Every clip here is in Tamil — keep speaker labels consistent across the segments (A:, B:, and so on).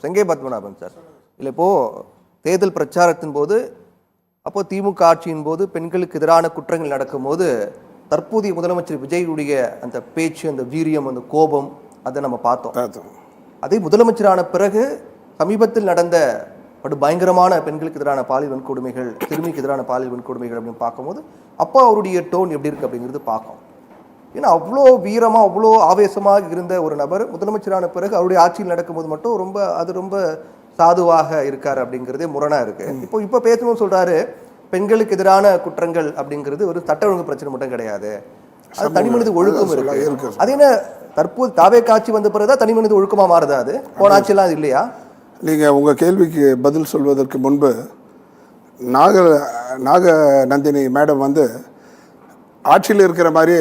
A: செங்கை பத்மநாபன் சார், இல்லை இப்போது தேர்தல் பிரச்சாரத்தின் போது அப்போது திமுக ஆட்சியின் போது பெண்களுக்கு எதிரான குற்றங்கள் நடக்கும்போது தற்போதைய முதலமைச்சர் விஜயுடைய அந்த பேச்சு, அந்த வீரியம், அந்த கோபம், அதை நம்ம பார்த்தோம். அதே முதலமைச்சரான பிறகு சமீபத்தில் நடந்த படு பயங்கரமான பெண்களுக்கு எதிரான பாலியல் வன்கொடுமைகள், சிறுமிக்கு எதிரான பாலியல் வன்கொடுமைகள் அப்படின்னு பார்க்கும்போது அப்போ அவருடைய டோன் எப்படி இருக்குது அப்படிங்கிறது பார்க்கும். ஏன்னா அவ்வளோ வீரமாக அவ்வளோ ஆவேசமாக இருந்த ஒரு நபர் முதலமைச்சரான பிறகு அவருடைய ஆட்சியில் நடக்கும்போது மட்டும் ரொம்ப சாதுவாக இருக்கார் அப்படிங்கிறதே முரணாக இருக்குது. இப்போ பேசணும்னு சொல்கிறாரு, பெண்களுக்கு எதிரான குற்றங்கள் அப்படிங்கிறது ஒரு சட்ட ஒழுங்கு பிரச்சனை மட்டும் கிடையாது, அது தனி மனித ஒழுக்கம் இருக்கு. அது என்ன தற்போது தாவே காட்சி வந்த பிறகுதான் தனி மனித ஒழுக்கமாக மாறுதா? அது போன ஆட்சியெல்லாம் அது இல்லையா?
B: நீங்கள் உங்கள் கேள்விக்கு பதில் சொல்வதற்கு முன்பு நாக நந்தினி மேடம் வந்து ஆட்சியில் இருக்கிற மாதிரி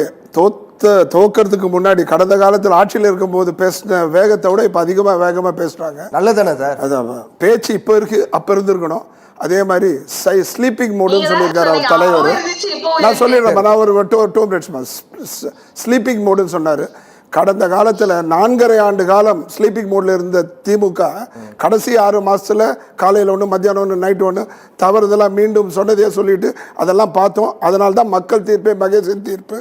B: தோக்கிறதுக்கு முன்னாடி கடந்த காலத்தில் ஆட்சியில் இருக்கும்போது பேசின வேகத்தை விட இப்போ அதிகமாக வேகமாக பேசுகிறாங்க.
A: நல்லதானே சார்?
B: அதான் பேச்சு இப்போ இருக்கு, அப்போ இருந்திருக்கணும். அதே மாதிரி ஸ்லீப்பிங் மோடுன்னு சொல்லியிருக்காரு அவர் தலைவர். நான் சொல்லிடுறேன், நான் ஒரு 2 மினிட்ஸ் ஸ்லீப்பிங் மோடுன்னு சொன்னார். கடந்த காலத்தில் 4.5 ஆண்டு காலம் ஸ்லீப்பிங் மோடில் இருந்த திமுக கடைசி 6 மாதத்தில் காலையில் ஒன்று, மத்தியானம் ஒன்று, நைட்டு ஒன்று தவறுதெல்லாம் மீண்டும் சொன்னதே சொல்லிட்டு அதெல்லாம் பார்த்தோம். அதனால தான் மக்கள் தீர்ப்பே மகேசன் தீர்ப்பு.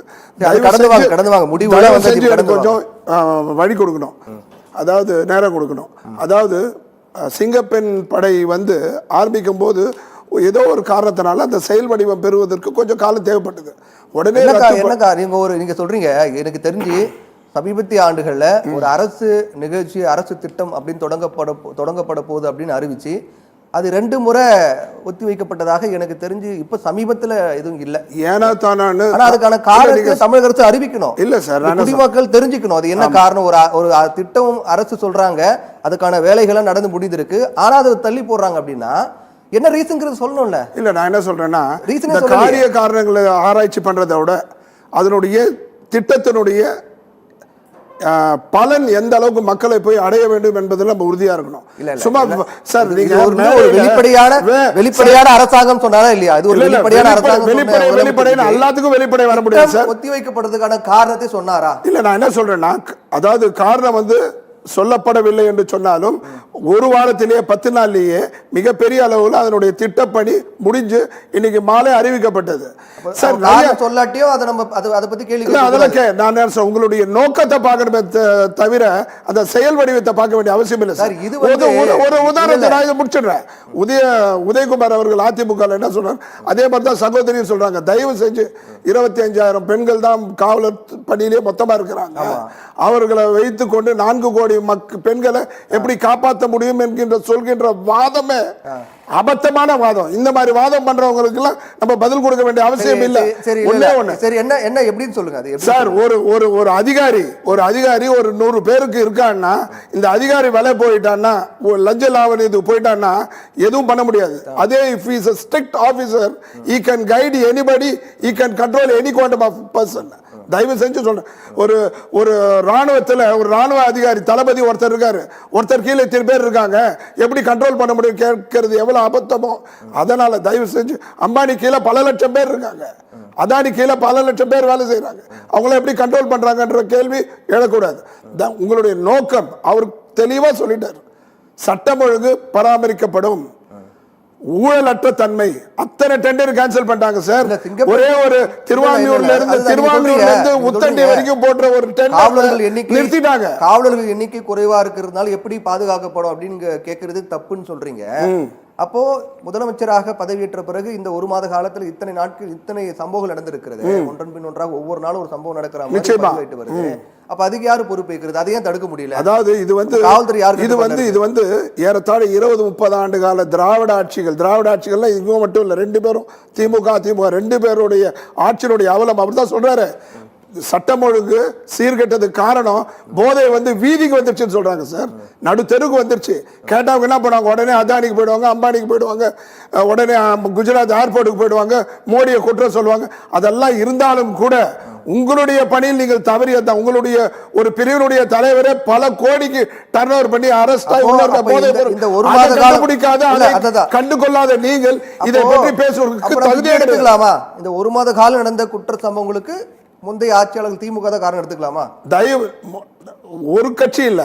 B: கொஞ்சம் வழி கொடுக்கணும், அதாவது நேரம் கொடுக்கணும். அதாவது சிங்கப்பெண் படை வந்து ஆரம்பிக்கும் போது ஏதோ ஒரு காரணத்தினால அந்த செயல் வடிவம் பெறுவதற்கு கொஞ்சம் காலம் தேவைப்பட்டது. உடனே
A: நீங்க சொல்றீங்க, எனக்கு தெரிஞ்சு சமீபத்திய ஆண்டுகளில் ஒரு அரசு நிகழ்ச்சி, அரசு திட்டம் அப்படின்னு தொடங்கப்பட போகுது அப்படின்னு அறிவிச்சு அது 2 முறை ஒத்தி வைக்கப்பட்டதாக எனக்கு தெரிஞ்சு இப்ப சமீபத்தில் எதுவும் இல்லை.
B: ஏன்னா தானே
A: அதுக்கான காரணத்தை தமிழக அரசு அறிவிக்கணும்.
B: இல்ல சார்,
A: குடிமக்கள் தெரிஞ்சுக்கணும் அது என்ன காரணம். ஒரு திட்டம் அரசு சொல்றாங்க, அதுக்கான வேலைகளை நடந்து முடிந்திருக்கு, ஆனா அதை தள்ளி போடுறாங்க அப்படின்னா என்ன ரீசன்ங்கிறது சொல்லணும்ல.
B: இல்ல நான் என்ன சொல்றேன்னா, இந்த காரிய காரணங்களை ஆராய்ச்சி பண்றதை விட அதனுடைய திட்டத்தினுடைய பலன் எந்த அளவுக்கு மக்களை போய் அடைய வேண்டும் என்பதில் நம்ம உறுதியா இருக்கணும். சும்மா சார் நீங்க
A: வெளிப்படையான அரசாங்கம் சொன்னாரா இல்லையா? இது ஒரு வெளிப்படையான அரசாங்கம்,
B: வெளிப்படையான எல்லாத்துக்கும் வெளிப்படை வர முடியாது சார்.
A: ஒத்தி வைக்கப்படுறதுக்கான காரணத்தை சொன்னாரா?
B: இல்ல நான் என்ன சொல்றேன்னா, அதாவது காரணம் வந்து சொல்லப்படவில்லை என்று சொன்னாலும் ஒரு வாரத்திலேயே 10 நாள்லேயே மிகப்பெரிய அளவில் அதனுடைய திட்டப்பணி முடிஞ்சு இன்னைக்கு மாலை அறிவிக்கப்பட்டது.
A: சார் சொல்லாட்டியும் அதை பத்தி கேள்வி
B: நான் உங்களுடைய நோக்கத்தை பார்க்கணுமே தவிர அந்த செயல் வடிவத்தை பார்க்க வேண்டிய அவசியம் இல்லை சார். இது ஒரு உதாரணத்தை நான் முடிச்சிடுறேன். உதயகுமார் அவர்கள் அதிமுக என்ன சொல்றாங்க, அதே மாதிரி தான் சகோதரியும் சொல்றாங்க, தயவு செஞ்சு 25,000 பெண்கள் தான் காவலர் பணியிலே மொத்தமா இருக்கிறாங்க, அவர்களை வைத்துக் கொண்டு 4 கோடி பெண்களை எப்படி காப்பாற்ற முடியும் என்கின்ற சொல்கின்ற வாதமே அபத்தமான வாதம். இந்த மாதிரி வாதம் பண்றவங்களுக்கு எல்லாம் நம்ம பதில் கொடுக்க வேண்டிய அவசியம் இல்லை.
A: சரி, என்ன எப்படின்னு சொல்லுங்க
B: சார். ஒரு அதிகாரி ஒரு 100 பேருக்கு இருக்கான்னா, இந்த அதிகாரி வேலை போயிட்டான்னா, லஞ்ச லாவணி இது போயிட்டான்னா எதுவும் பண்ண முடியாது. அதே if he is a strict officer, he can guide anybody, he can control any quantum of person. தயவு செஞ்சு சொல்றேன், ஒரு ராணுவத்தில் ஒரு ராணுவ அதிகாரி தளபதி ஒருத்தர் இருக்காரு, ஒருத்தர் கீழே 3 பேர் இருக்காங்க, எப்படி கண்ட்ரோல் பண்ண முடியும் கேட்கறது எவ்வளவு அபத்தமோ. அதனால தயவு செஞ்சு அம்பானி கீழே பல லட்சம் பேர் இருக்காங்க, அதானி கீழே பல லட்சம் பேர் வேலை செய்யறாங்க, அவங்கள எப்படி கண்ட்ரோல் பண்றாங்கன்ற கேள்வி எழக்கூடாது. உங்களுடைய நோக்கம் அவர் தெளிவா சொல்லிட்டார், சட்டம் ஒழுங்கு பராமரிக்கப்படும், ஊழலற்ற தன்மை. அத்தனை டெண்டர் கேன்சல் பண்ணிட்டாங்க சார். ஒரே ஒரு திருவான்மியூர்ல இருந்து உத்தண்டி வரைக்கும் போன்ற ஒரு டெண்டர் நிறுத்திட்டாங்க.
A: காவலர்கள் எண்ணிக்கை குறைவா இருக்கிறதுனால எப்படி பாதுகாக்கப்படும் அப்படின்னு கேட்கறது தப்புன்னு சொல்றீங்க. அப்போ முதலமைச்சராக பதவியேற்ற பிறகு இந்த 1 மாத காலத்தில் இத்தனை நாட்கள் இத்தனை சம்பவங்கள் நடந்திருக்கிறது, ஒன்றன் பின் ஒன்றாக ஒவ்வொரு நாளும் ஒரு சம்பவம் நடக்கிற மாதிரி வருது. அப்ப அதுக்கு யாரு பொறுப்பேற்கிறது? அதையும் தடுக்க முடியல.
B: அதாவது இது வந்து ஏறத்தாழ 20-30 ஆண்டு கால திராவிட ஆட்சிகள்ல இவங்க மட்டும் இல்ல, 2 பேரும் திமுக 2 பேருடைய ஆட்சியினுடைய அவலம். அவர் தான் சொல்றாரு, சட்டம் ஒழுங்கு சீர்கெட்டதுக்கு காரணம் போதை வந்து வீதிக்கு வந்துருச்சுன்னு சொல்றாங்க சார். நடு தெருக்கு வந்துருச்சு. கேட்டவங்க என்ன பண்ணுவாங்க, உடனே அதானிக்கு போயிடுவாங்க, அம்பானிக்கு போயிடுவாங்க, உடனே குஜராத் ஏர்போர்ட்டுக்கு போயிடுவாங்க, மோடியை குற்றம் சொல்லுவாங்க. அதெல்லாம் இருந்தாலும் கூட உங்களுடைய பணியில் நீங்கள் தவறியதான். உங்களுடைய ஒரு பிரிவினுடைய தலைவரே பல கோடிக்கு டர்ன் ஓவர் பண்ணி அரெஸ்ட் ஆகி கண்டுகொள்ளாத நீங்கள் இதை பற்றி பேசுவதற்கு தகுதி எடுத்துக்கலாமா?
A: இந்த 1 மாத காலம் நடந்த குற்ற சம்பவங்களுக்கு முந்தைய ஆட்சியாளர்கள் திமுக தான் காரணம் எடுத்துக்கலாமா?
B: தயவு ஒரு கட்சி இல்ல,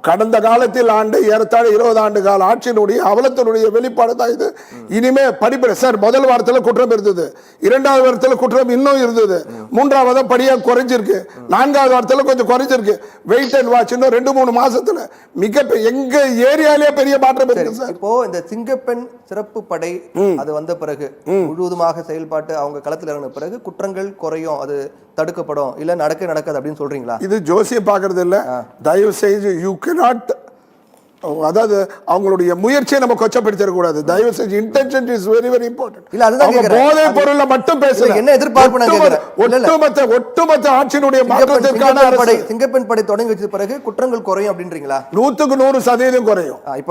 B: கடந்த காலத்தில் ஆண்டு ஏறத்தாழ 20 ஆண்டு கால ஆட்சியினுடைய அவலத்தினுடைய வெளிப்பாடு தான் இது. இனிமே படிப்பட சார், முதல் வாரத்தில் குற்றம் இருந்தது, இரண்டாவது வாரத்தில் குற்றம் இன்னும் இருந்தது, மூன்றாவது படியா குறைஞ்சிருக்கு, நான்காவது வாரத்தில் கொஞ்சம் குறைஞ்சிருக்கு. வெயிட் அண்ட் வாட்ச் இன்னும் 2-3 மாசத்துல மிக எங்க ஏரியாலே பெரிய மாற்றம் இருக்கு சார்.
A: இப்போ இந்த சிங்கப்பெண் சிறப்பு படை அது வந்த பிறகு முழுவதுமாக செயல்பாட்டு அவங்க களத்தில் இறங்கின பிறகு குற்றங்கள் குறையும், அது தடுக்கப்படும், இல்ல நடக்காது அப்படின்னு சொல்றீங்களா?
B: இது ஜோசியம் பார்க்கறது இல்ல, தயவு செய்து யூ கேனாட், அதாவது அவங்களுடைய முயற்சியை நம்ம கொச்சப்படுத்திட கூடாது. தயவு செஞ்சு intention is very very important.
A: இல்ல அதுதான் கேக்குறேன்,
B: போதை பொருள்ல மட்டும் பேசல,
A: என்ன எதிர்பார்ப்பு நான் கேக்குறேன்.
B: ஒட்டுமொத்த ஆட்சியினுடைய மாற்றத்திற்கான
A: சிங்கப்பெண் படை தொடங்கி வச்ச பிறகு குற்றங்கள் குறையும் அப்படின்றீங்களா?
B: 100% குறையும்.
A: இப்ப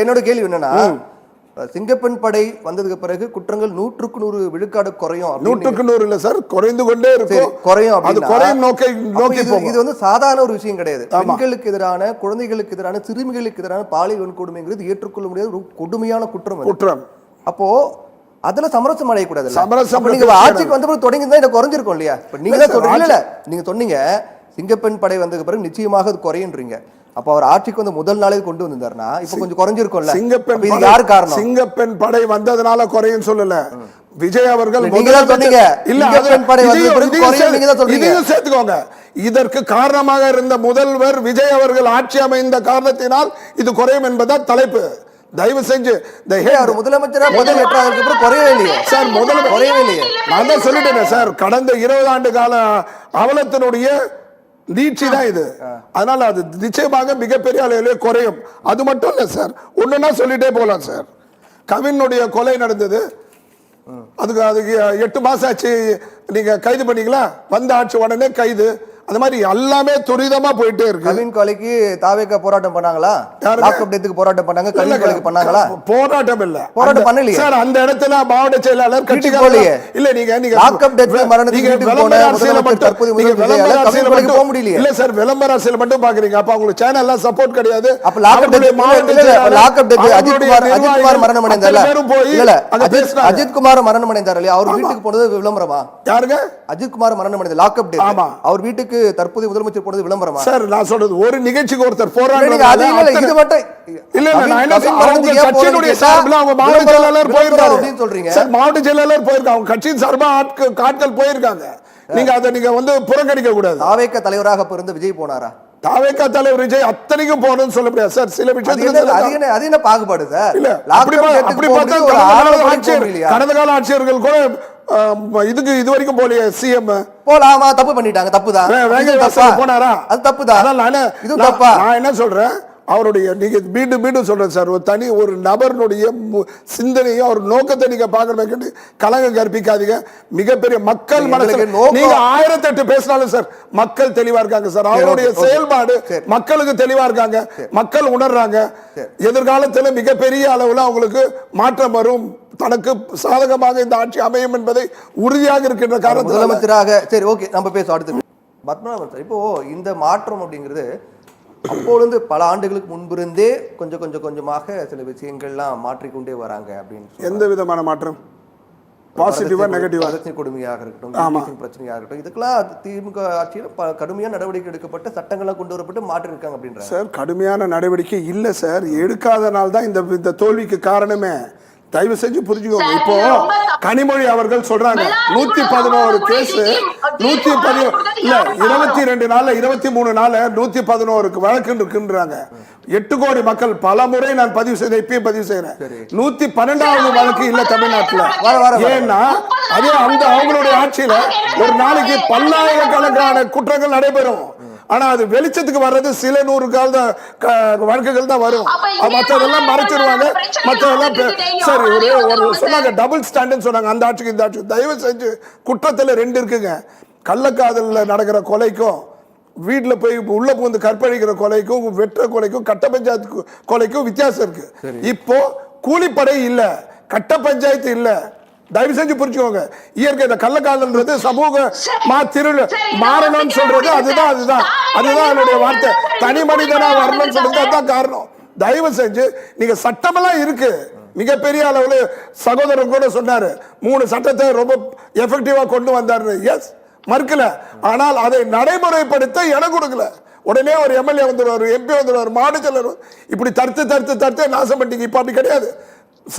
A: என்னோட கேள்வி என்னன்னா, சிங்கப்பெண் படை வந்ததுக்கு பிறகு குற்றங்கள் 100% விழுக்காடு குறையும்.
B: 100% இல்ல சார், குறைந்து கொண்டே இருக்கும்,
A: குறையும்.
B: அது குறையும் நோக்கி
A: இது வந்து சாதாரண ஒரு விஷயம் கிடையாது. பெண்களுக்கு எதிரான, குழந்தைகளுக்கு எதிரான, சிறுமிகளுக்கு எதிரான பாலியல் வன்கொடுமைங்கிறது ஏற்றுக்கொள்ள முடியாத ஒரு கொடுமையான குற்றம். அப்போ அதுல சமரசம் அடையக்கூடாது. நீங்க ஆட்சிக்கு வந்த பிறகு தொடங்கி தான் இதை குறைஞ்சிருக்கும் இல்லையா? நீங்க தான் சொல்றீங்க, நீங்க சொன்னீங்க சிங்கப்பெண் படை வந்ததுக்கு பிறகு நிச்சயமாக அது குறையுன்றீங்க. அப்ப அவர் ஆட்சிக்கு வந்து முதல் நாளே கொண்டு வந்தாருன்னா இப்ப கொஞ்சம் குறைஞ்சிருக்கும்ல.
B: சிங்கப்பெண்
A: யாரு காரணம்?
B: சிங்கப்பெண் படை வந்ததனால குறையும் சொல்லல, விஜய் அவர்கள் இதையும் சேர்த்துக்கோங்க. இதற்கு காரணமாக இருந்த முதல்வர் விஜய் அவர்கள் ஆட்சி அமைந்த காரணத்தினால் இது குறையும் என்பதால் தலைப்பு. தயவு செஞ்சு
A: முதலமைச்சரா முதல் குறையவே இல்லையே சார், முதல்வர் குறையவே இல்லையே.
B: நான் தான் சொல்லிட்டேன் சார், கடந்த 20 ஆண்டு கால அவலத்தினுடைய நீட்சி தான் இது. அதனால அது நிச்சயமாக மிகப்பெரிய அளவிலே குறையும். அது மட்டும் இல்ல சார், ஒண்ணுன்னா சொல்லிட்டே போகலாம் சார். கவினுடைய கொலை நடந்தது, அதுக்கு 8 மாசம் ஆச்சு, நீங்க கைது பண்ணீங்களா? வந்த ஆட்சி உடனே கைது. அந்த மாதிரி எல்லாமே துரிதமா போயிட்டே இருக்கு.
A: கவின் கொலைக்கு தாவேக போராட்டம் பண்ணாங்களா? லாக்அப் டெத்துக்கு போராட்டம் பண்ணாங்க, கவின் கொலைக்கு பண்ணாங்களா?
B: போராட்டம் இல்ல,
A: போராட்டம் பண்ணலையே
B: சார். அந்த இடத்துல மாவட்ட செயலாளர்
A: கட்சிக்காரங்க
B: இல்ல, நீங்க
A: லாக்அப் டெத் மரணத்துக்கு
B: விளம்பர அரசியல மட்டும்
A: போக முடியல
B: இல்ல சார், விளம்பர அரசியல் மட்டும் பாக்குறீங்க. அப்ப உங்களுக்கு சேனல் எல்லாம் சப்போர்ட் கிடையாது.
A: அப்ப லாக்அப் டெத் அஜித் குமார் மரணம் அடைந்தார்ல, இல்ல அஜித் குமார் மரணம் அடைந்தார் இல்லையா? அவர் வீட்டுக்கு போனது விளம்பரமா?
B: யாருங்க?
A: அஜித் குமார் மரணம் அடைந்த லாக்அப் டெத், அவர் வீட்டுக்கு தற்போதைய முதலமைச்சர் போனது விளம்பரமா?
B: சார் நான் சொல்றது ஒரு நிகழ்ச்சிக்கு ஒருத்தர் போராடுறாங்க,
A: இது மட்டும்
B: இல்ல நான் என்ன அவங்க கட்சியினுடைய சார்பில் அவங்க மாவட்ட செயலாளர் போயிருக்காரு
A: அப்படின்னு சொல்றீங்க
B: சார். மாவட்ட செயலாளர் போயிருக்காங்க, அவங்க கட்சியின் சார்பா ஆட்கள் போயிருக்காங்க. நீங்க அதை நீங்க வந்து புறக்கணிக்க கூடாது.
A: தாவேக தலைவராக இருந்த விஜய் போனாரா?
B: தாவேக தலைவர் விஜய் அத்தனைக்கும் போறதுன்னு சொல்ல முடியாது சார். சில விஷயத்துல
A: அது என்ன பாகுபாடு சார்?
B: இல்ல அப்படி பார்த்தா கடந்த கால ஆட்சியர்கள் கூட இதுக்கு இது வரைக்கும் போலியே சிஎம்
A: போலாமா? தப்பு பண்ணிட்டாங்க, தப்புதான்.
B: போனாரா?
A: அது தப்புதான்.
B: இது தப்பா? நான் என்ன சொல்றேன், அவருடைய நீங்க மீண்டும் சொல்றேன் சார், ஒரு நபருடைய சிந்தனையும் அவர் நோக்கத்தை நீங்க பார்க்கணும், கலங்க கற்பிக்காதீங்க. மிகப்பெரிய மக்கள் மனசுல நீங்க 1008 பேசினாலும் சார், மக்கள் தெளிவா இருக்காங்க சார். அவருடைய செயல்பாடு மக்களுக்கு தெளிவா இருக்காங்க, மக்கள் உணர்றாங்க. எதிர்காலத்தில் மிகப்பெரிய அளவுல அவங்களுக்கு மாற்றம் வரும், தனக்கு சாதகமாக இந்த ஆட்சி அமையும் என்பதை உறுதியாக இருக்கின்ற காரணம்
A: முதலமைச்சராக. சரி, ஓகே, நம்ம பேச அடுத்து பத்மநாபன் சார். இப்போ இந்த மாற்றம் அப்படிங்கிறது அப்போது பல ஆண்டுகளுக்கு முன்பிருந்தே கொஞ்சமாக சில விஷயங்கள்லாம் மாற்றிக்கொண்டே வராங்க அப்படின்னு.
B: எந்த விதமான மாற்றம்? பாசிட்டிவா நெகட்டிவா?
A: கொடுமையாக இருக்கட்டும், பிரச்சனையாக இருக்கட்டும், இதுக்கெல்லாம் திமுக ஆட்சியில் கடுமையான நடவடிக்கை எடுக்கப்பட்ட சட்டங்கள்லாம் கொண்டு வரப்பட்டு மாற்றி இருக்காங்க அப்படின்ற
B: சார். கடுமையான நடவடிக்கை இல்ல சார், எடுக்காதனால தான் இந்த தோல்விக்கு காரணமே. தயவு செஞ்சு புரிஞ்சுக்கோங்க. இப்போ கனிமொழி அவர்கள் சொல்றாங்க 111 கேஸ், 110 இல்ல 22 நாள்ல 23 நாள்ல 111 வழக்கு இருக்குன்றாங்க. 8 கோடி மக்கள் பல முறை நான் பதிவு செய்த, இப்பயும் பதிவு செய்யறேன். 112வது வழக்கு இல்ல தமிழ்நாட்டுல. ஏன்னா அதே அவங்களுடைய ஆட்சியில ஒரு நாளைக்கு பல்லாயிரக்கணக்கான குற்றங்கள் நடைபெறும். ஆனா அது வெளிச்சத்துக்கு வர்றது சில 100 வழக்குகள் தான் வரும். மற்றதெல்லாம் மறைச்சிருவாங்க, மற்றதெல்லாம் சரி. ஒரு சொன்னாங்க டபுள் ஸ்டாண்டர்ட் சொன்னாங்க, அந்த ஆட்சிக்கு இந்த ஆட்சி. தயவு செஞ்சு குற்றத்துல 2 இருக்குங்க. கள்ளக்காதல்ல நடக்கிற கொலைக்கும், வீட்டுல போய் உள்ள புகுந்து கற்பழிக்கிற கொலைக்கும், வெற்ற கொலைக்கும், கட்ட பஞ்சாயத்து கொலைக்கும் வித்தியாசம் இருக்கு. இப்போ கூலிப்படை இல்ல, கட்ட பஞ்சாயத்து இல்ல. தயவு செஞ்சு புரிஞ்சுக்கோங்க. இயற்கை இந்த கள்ளக்காதல்ன்றது சமூக மாறணும்னு சொல்றது அதுதான் என்னுடைய வார்த்தை. தனி மனிதனா வரணும்னு சொல்றது அதுதான் காரணம். தயவு செஞ்சு நீங்க சட்டமெல்லாம் இருக்கு, மிகப்பெரிய அளவுல சகோதரர் கூட சொன்னாரு 3 சட்டத்தை ரொம்ப எஃபெக்டிவா கொண்டு வந்தாரு. எஸ், மறுக்கல. ஆனால் அதை நடைமுறைப்படுத்த இடம் கொடுக்கல. உடனே ஒரு எம்எல்ஏ வந்துடுவார், எம்பி வந்துடுவார், மாவட்ட செயலர் இப்படி தடுத்து நாசம் பண்ணிட்டீங்க. இப்ப அப்படி கிடையாது.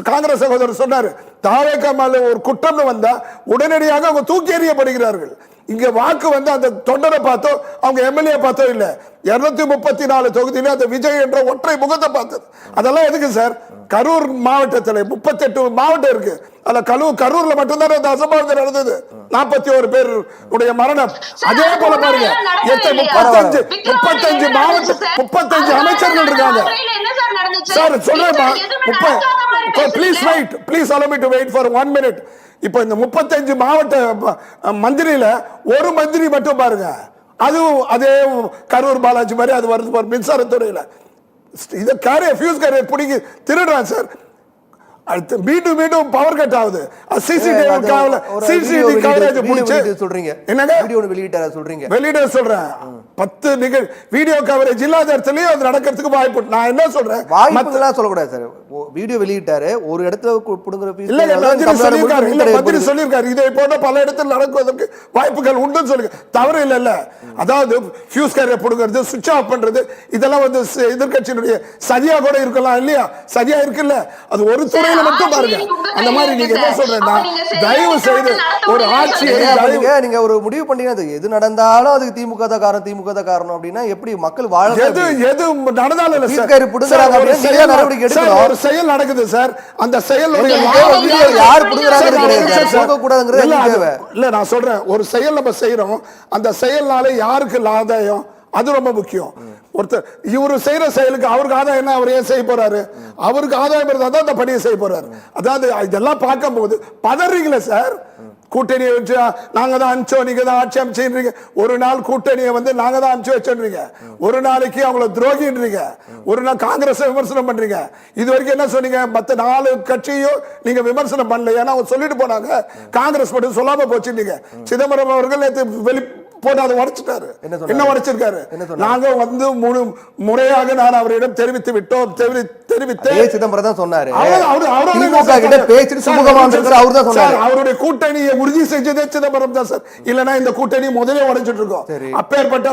B: காங்கிரஸ் சகோதரர் சொன்னாரு, தாவேகா மேல ஒரு குற்றம்னு வந்தா உடனடியாக அவங்க தூக்கி எறியப்படுகிறார்கள். இங்க வாக்கு வந்து அந்த தொண்டரை பார்த்தோ அவங்க எம்எல்ஏ பார்த்தோ இல்ல, 234 தொகுதியில அந்த விஜய் என்ற ஒற்றை முகத்தை பார்த்தது. அதெல்லாம் எதுக்கு சார்? கரூர் மாவட்டத்தில் 38 மாவட்டம் இருக்கு, அதுல கரூர்ல மட்டும்தான் அந்த அசம்பாவிதம் நடந்தது, 41 பேர் உடைய மரணம். அதே போல பாருங்க 35 மாவட்டம் 35 அமைச்சர்கள் இருக்காங்க சார். சொல்றேன், please allow me to wait for 1 minute. இப்ப இந்த 35 மாவட்ட மந்திரியில ஒரு மந்திரி மட்டும் பாருங்க, அதுவும் அதே கரூர் பாலாஜி மாதிரி அது வருது மின்சாரத்துறையில. இதை ஃபியூஸ் கேரியர் பிடிக்கி திருடுறான் சார். மீண்டும் பவர் கட் ஆகுது. சிசிடிவி கவரேஜ் முடிச்சு
A: சொல்றீங்க,
B: என்னங்க
A: வீடியோ வெளியிட்டார சொல்றீங்க? வெளியிட
B: சொல்றேன். 10 வீடியோ கவரேஜ் இல்லாத இடத்துலயும் அது நடக்கிறதுக்கு வாய்ப்பு. நான் என்ன சொல்றேன்,
A: வாய்ப்புகளா சொல்லக்கூடாது சார். வீடியோ வெளியிட்டாரு, ஒரு இடத்துல புடுங்குற பீஸ்
B: இல்ல மந்திரி சொல்லிருக்காரு, இதை போன்ற பல இடத்துல நடக்குவதற்கு வாய்ப்புகள் உண்டுன்னு சொல்லுங்க. தவறு இல்ல. அதாவது ஃபியூஸ் கேரியர் புடுங்கிறது, சுவிட்ச் ஆஃப் பண்றது, இதெல்லாம் வந்து எதிர்கட்சியினுடைய சதியா கூட இருக்கலாம் இல்லையா? சதியா இருக்குல்ல, அது ஒரு துறை மட்டும் பாருங்க. அந்த மாதிரி நீங்க என்ன சொல்றேன்னா, தயவு செய்து ஒரு ஆட்சியை
A: நீங்க ஒரு முடிவு பண்ணீங்கன்னா எது நடந்தாலும் அதுக்கு திமுக தான் காரணம் அப்படின்னா எப்படி மக்கள் வாழ?
B: எது நடந்தாலும் இல்ல சார்,
A: நடவடிக்கை எடுக்கணும்.
B: ஒரு செயல் நடக்குது சார், அந்த செயலுடைய
A: யார் புடுங்குறாங்க
B: இல்ல, நான் சொல்றேன், ஒரு செயல் நம்ம செய்யறோம், அந்த செயல்னால யாருக்கு ஆதாயம், அது ரொம்ப முக்கியம். ஒருத்தர் இவரு செய்யற செயலுக்கு அவருக்கு ஆதாயம் என்ன, அவர் ஏன் செய்ய போறாரு? அவருக்கு ஆதாயம் இருந்தா தான் அந்த பணியை செய்ய போறாரு. அதாவது இதெல்லாம் பார்க்கும்போது பதறீங்களே சார். கூட்டணியை வச்சு நாங்க தான் அனுப்பிச்சோம், நீங்க தான் ஆட்சி அமைச்சீங்க. ஒரு நாள் கூட்டணியை வந்து நாங்க தான் அனுப்பிச்சு வச்சோன்றீங்க, ஒரு நாளைக்கு அவங்கள துரோகின்றீங்க, ஒரு நாள் காங்கிரஸ் விமர்சனம் பண்றீங்க. இது வரைக்கும் என்ன சொன்னீங்க? மத்த 4 கட்சியும் நீங்க விமர்சனம் பண்ணல, ஏன்னா அவங்க சொல்லிட்டு போனாங்க, காங்கிரஸ் மட்டும் சொல்லாம போச்சுட்டீங்க. சிதம்பரம் அவர்கள் நேற்று போட்டு அதை உடைச்சிட்டாரு. என்ன உடைச்சிருக்காரு? நாங்க வந்து முறையாக நான் அவரிடம் தெரிவித்து விட்டோம், தெரிவித்தேன்.
A: சிதம்பரம் தான் சொன்னாரு,
B: அவருடைய கூட்டணியை உறுதி செஞ்சதே சிதம்பரம் தான் சார். இல்லனா இந்த கூட்டணி முதலே உடைச்சிட்டு இருக்கோம். அப்பேற்பட்ட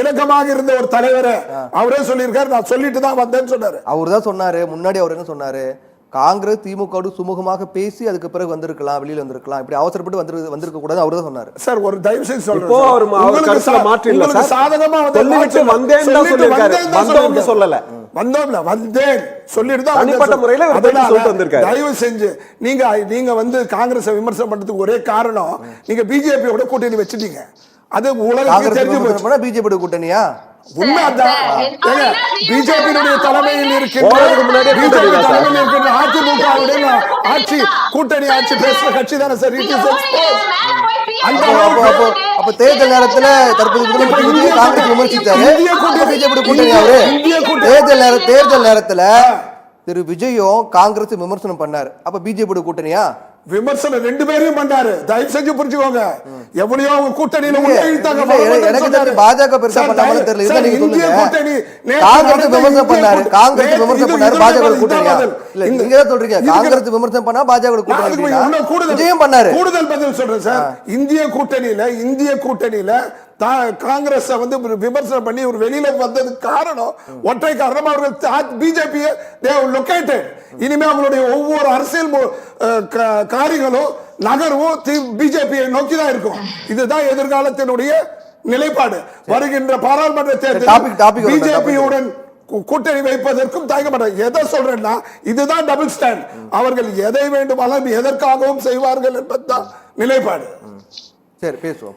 B: இலக்கமாக இருந்த ஒரு தலைவரை அவரே சொல்லியிருக்காரு, நான் சொல்லிட்டு தான் வந்தேன்னு சொன்னாரு.
A: அவர் தான் சொன்னாரு. முன்னாடி அவர் என்ன சொன்னாரு? காங்கிரஸ் திமுக சுமூகமாக பேசி அதுக்கு பிறகு வந்திருக்கலாம், வெளியில வந்திருக்கலாம், இப்படி அவசரப்பட்டு வந்திருக்க கூடாது அவர் தான் சொன்னாரு.
B: சார் ஒரு தயவு செய்து சொல்றேன்,
C: சாதகமா
B: தயவு செஞ்சு நீங்க வந்து காங்கிரஸ் விமர்சனம் பண்றதுக்கு ஒரே காரணம், நீங்க பிஜேபியோட கூட்டணி வச்சுட்டீங்க. அது உலகத்துக்கு தெரிஞ்சு
A: பிஜேபி கூட்டணியா?
B: பிஜேபியினுடைய தலைமையில் இருக்கின்ற அதிமுக ஆட்சி கூட்டணி ஆட்சி பேசுற கட்சி தானே சார்.
A: அப்ப தேர்தல் நேரத்துல தற்போது காங்கிரஸ் விமர்சித்தாரு, பிஜேபி கூட்டணி அவரு. தேர்தல் நேரத்துல திரு விஜயும் காங்கிரஸ் விமர்சனம் பண்ணாரு, அப்ப பிஜேபி கூட்டணியா?
B: விமர்சனம் 2 பேரையும் பண்ணாரு. தயவு செஞ்சு புரிஞ்சுக்கோங்க. எவ்வளவோ கூட்டணியில
A: பாஜக பெருசா பண்ணாம தெரியல. இந்திய கூட்டணி காங்கிரஸ் விமர்சனம் பண்ணாரு, காங்கிரஸ் விமர்சனம் பண்ணாரு, பாஜக கூட்டணியா? இல்ல நீங்க தான் சொல்றீங்க காங்கிரஸ் விமர்சனம் பண்ணா பாஜக கூட்டணி. விஜயம் பண்ணாரு.
B: கூடுதல் பதில் சொல்றேன் சார். இந்திய கூட்டணியில காங்கிரஸ் வந்து விமர்சனம் பண்ணி ஒரு வெளியில வந்ததுக்கு காரணம், ஒற்றை காரணம், அவர்கள் பிஜேபி லொகேட்டட். இனிமே அவங்களுடைய ஒவ்வொரு அரசியல் காரியங்களும் நகர்வும் பிஜேபியை நோக்கி தான் இருக்கும். இதுதான் எதிர்காலத்தினுடைய நிலைப்பாடு. வருகின்ற பாராளுமன்ற தேர்தல் பிஜேபியுடன் கூட்டணி வைப்பதற்கும் தயங்க மாட்டாங்க. எதை சொல்றேன்னா இதுதான் டபுள் ஸ்டாண்ட். அவர்கள் எதை வேண்டுமானாலும் எதற்காகவும் செய்வார்கள் என்பதுதான் நிலைப்பாடு.
A: சரி, பேசுவோம்.